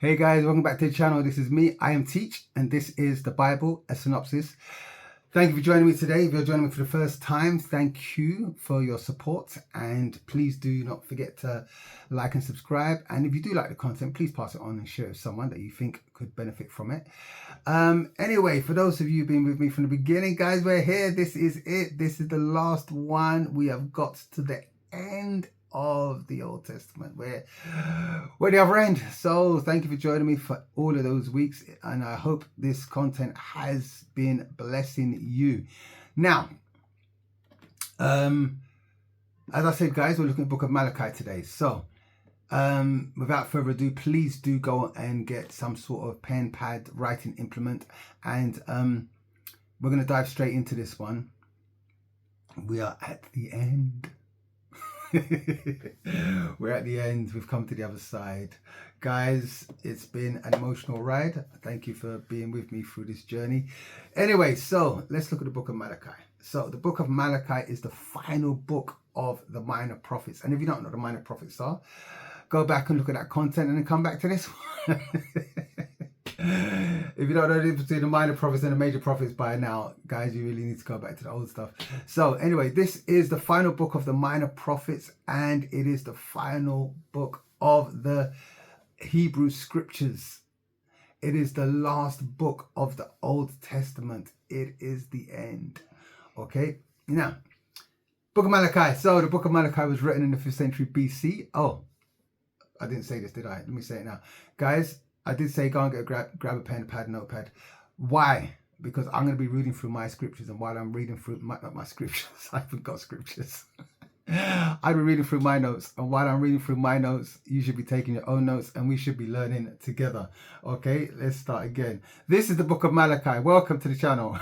Hey guys, welcome back to the channel. This is me, I am Teach, and this is the Bible, a synopsis. Thank you for joining me today. If you're joining me for the first time, thank you for your support, and please do not forget to like and subscribe. And if you do like the content, please pass it on and share it with someone that you think could benefit from it. Anyway, for those of you who've been with me from the beginning, guys, we're here. This is it. This is the last one. We have got to the end of the Old Testament. We're the other end. So thank you for joining me for all of those weeks, and I hope this content has been blessing you. Now, as I said, guys, we're looking at the book of Malachi today. So without further ado, please do go and get some sort of pen, pad, writing implement, and we're going to dive straight into this one. We are at the end. We're at the end. We've come to the other side, guys. It's been an emotional ride. Thank you for being with me through this journey. Anyway, so let's look at the book of Malachi. So the book of Malachi is the final book of the minor prophets, and if you don't know what the minor prophets are, go back and look at that content and then come back to this one. If you don't know the difference between the minor prophets and the major prophets by now, guys, you really need to go back to the old stuff. So anyway, this is the final book of the minor prophets, and it is the final book of the Hebrew scriptures. It is the last book of the Old Testament. It is the end. Okay, now, book of Malachi. So the book of Malachi was written in the 5th century BC. Oh, I didn't say this, did I? Let me say it now. Guys, I did say go and get grab a pen, pad, notepad. Why? Because I'm going to be reading through my scriptures, and while I'm reading through my scriptures, I haven't got scriptures. I'll be reading through my notes, and while I'm reading through my notes, you should be taking your own notes, and we should be learning together. Okay, let's start again. This is the book of Malachi. Welcome to the channel.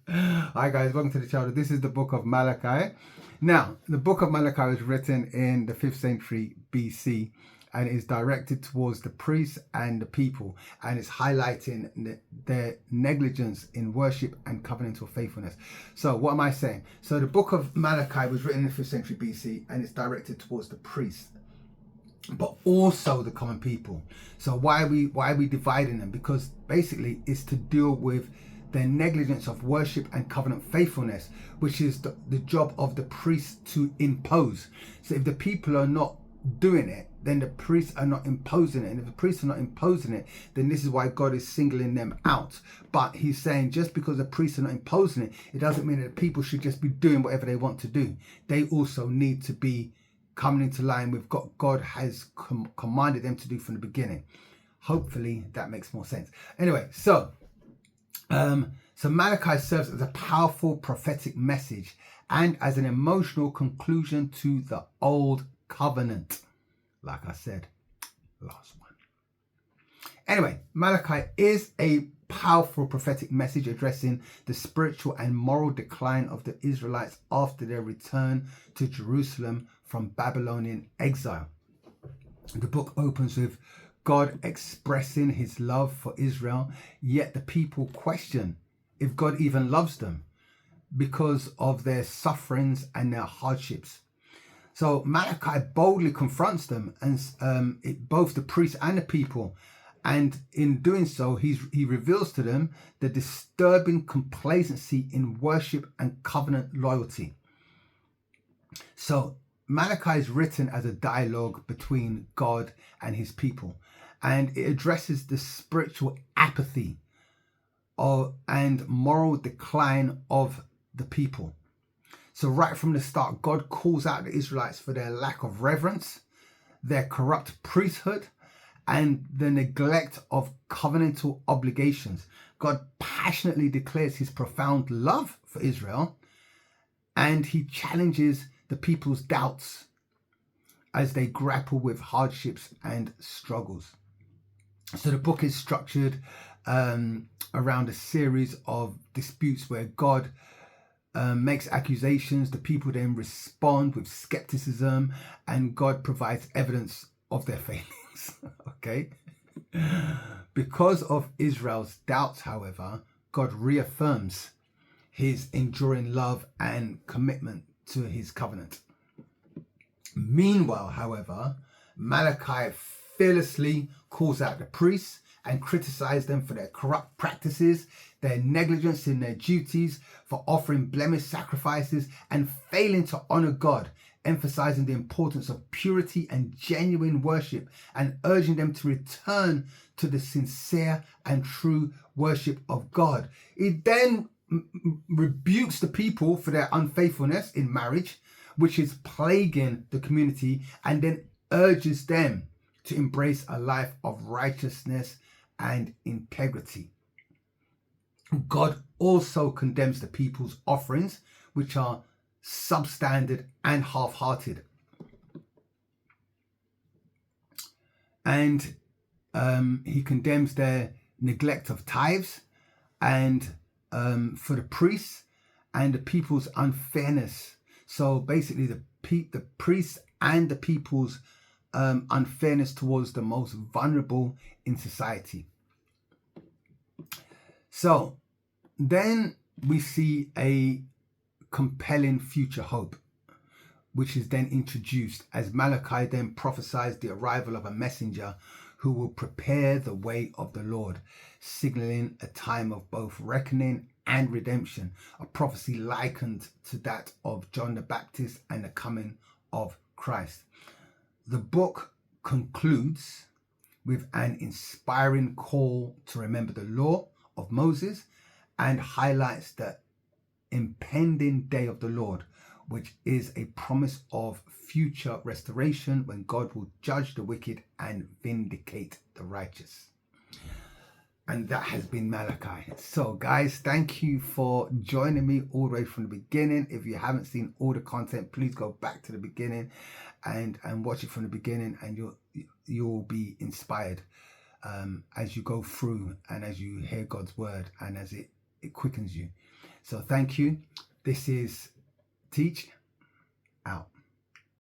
Hi guys, welcome to the channel. This is the book of Malachi. Now, the book of Malachi was written in the 5th century BC, and is directed towards the priests and the people, and it's highlighting their negligence in worship and covenantal faithfulness. So what am I saying? So the book of Malachi was written in the 5th century BC, and it's directed towards the priests, but also the common people. So why are we dividing them? Because basically it's to deal with their negligence of worship and covenant faithfulness, which is the job of the priests to impose. So if the people are not doing it, then the priests are not imposing it, and if the priests are not imposing it, then this is why God is singling them out. But he's saying just because the priests are not imposing it, it doesn't mean that the people should just be doing whatever they want to do. They also need to be coming into line with what God has commanded them to do from the beginning. Hopefully that makes more sense. Anyway, so Malachi serves as a powerful prophetic message and as an emotional conclusion to the old covenant. Like I said, last one. Anyway, Malachi is a powerful prophetic message addressing the spiritual and moral decline of the Israelites after their return to Jerusalem from Babylonian exile. The book opens with God expressing his love for Israel, yet the people question if God even loves them because of their sufferings and their hardships. So Malachi boldly confronts them, and both the priests and the people, and in doing so, he reveals to them the disturbing complacency in worship and covenant loyalty. So Malachi is written as a dialogue between God and his people, and it addresses the spiritual apathy and moral decline of the people. So right from the start, God calls out the Israelites for their lack of reverence, their corrupt priesthood, and the neglect of covenantal obligations. God passionately declares his profound love for Israel, and he challenges the people's doubts as they grapple with hardships and struggles. So the book is structured around a series of disputes where God makes accusations, the people then respond with skepticism, and God provides evidence of their failings. Okay? Because of Israel's doubts, however, God reaffirms his enduring love and commitment to his covenant. Meanwhile, however, Malachi fearlessly calls out the priests and criticizes them for their corrupt practices, their negligence in their duties, for offering blemished sacrifices and failing to honor God, emphasizing the importance of purity and genuine worship and urging them to return to the sincere and true worship of God. It then rebukes the people for their unfaithfulness in marriage, which is plaguing the community, and then urges them to embrace a life of righteousness and integrity. God also condemns the people's offerings, which are substandard and half-hearted. And he condemns their neglect of tithes, and for the priests and the people's unfairness. So basically the priests and the people's unfairness towards the most vulnerable in society. So then we see a compelling future hope, which is then introduced as Malachi then prophesies the arrival of a messenger who will prepare the way of the Lord, signaling a time of both reckoning and redemption, a prophecy likened to that of John the Baptist and the coming of Christ. The book concludes with an inspiring call to remember the law of Moses and highlights the impending day of the Lord, which is a promise of future restoration when God will judge the wicked and vindicate the righteous. And that has been Malachi. So guys, thank you for joining me all the way from the beginning. If you haven't seen all the content, please go back to the beginning and watch it from the beginning, and you'll be inspired as you go through and as you hear God's word and as it quickens you. So thank you. This is Teach out.